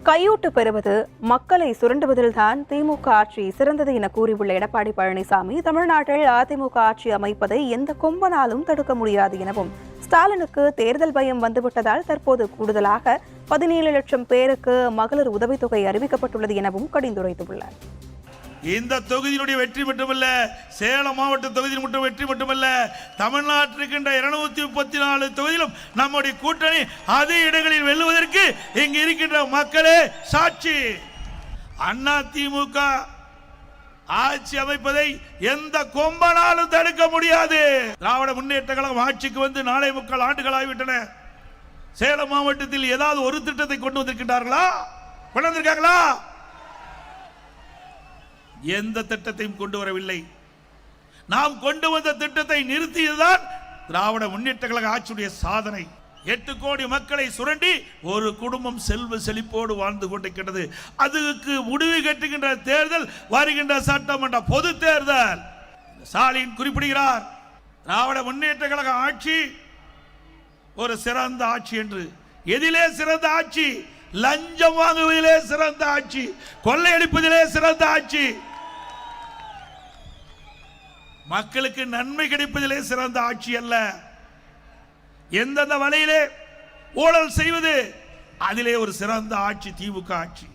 கையூட்டு பெறுவது, மக்களை சுரண்டுவதில்தான் திமுக ஆட்சி சிறந்தது என கூறியுள்ள எடப்பாடி பழனிசாமி, தமிழ்நாட்டில் அதிமுக ஆட்சி அமைப்பதை எந்த கொம்பனாலும் தடுக்க முடியாது எனவும், ஸ்டாலினுக்கு தேர்தல் பயம் வந்துவிட்டதால் தற்போது கூடுதலாக 17 லட்சம் பேருக்கு மகளிர் உதவித்தொகை அறிவிக்கப்பட்டுள்ளது எனவும் கடிந்துரைத்துள்ளார். இந்த தொகுதியினுடைய வெற்றி மட்டுமல்ல, சேலம் மாவட்ட தொகுதியில் மட்டும் வெற்றி மட்டுமல்ல, தமிழ்நாட்டில் இருக்கின்ற 234 தொகுதியிலும் நம்முடைய கூட்டணி அதே இடங்களில் வெல்லுவதற்கு இங்கு இருக்கின்ற மக்களே சாட்சி. அதிமுக ஆட்சி அமைப்பதை எந்த கொம்பனாலும் தடுக்க முடியாது. திராவிட முன்னேற்ற கழகம் ஆட்சிக்கு வந்து 4 ஆண்டுகள் ஆகிவிட்டன. சேலம் மாவட்டத்தில் ஏதாவது ஒரு திட்டத்தை கொண்டு வந்திருக்கின்றார்களா? கொண்டு வந்திருக்காங்களா? எந்த திட்டத்தையும் கொண்டு வரவில்லை. நாம் கொண்டு வந்த திட்டத்தை நிறுத்தியதுதான் திராவிட முன்னேற்ற கழக ஆட்சியுடைய சாதனை. 8 கோடி மக்களை சுரண்டி ஒரு குடும்பம் செல்வ செழிப்போடு வாழ்ந்து கொண்டிருக்கிறது. அதுக்கு முடிவு கட்டுகின்ற தேர்தல் வருகின்ற சட்டமன்ற பொது தேர்தல். ஸ்டாலின் குறிப்பிடுகிறார், திராவிட முன்னேற்ற கழக ஆட்சி ஒரு சிறந்த ஆட்சி என்று. எதிலே சிறந்த ஆட்சி? லஞ்சம் வாங்குவதிலே சிறந்த ஆட்சி, கொள்ளையடிப்பதிலே சிறந்த ஆட்சி, மக்களுக்கு நன்மை கிடைப்பதிலே சிறந்த ஆட்சி அல்ல. எந்தெந்த வழியிலே ஊழல் செய்வது அதிலே ஒரு சிறந்த ஆட்சி திமுக ஆட்சி.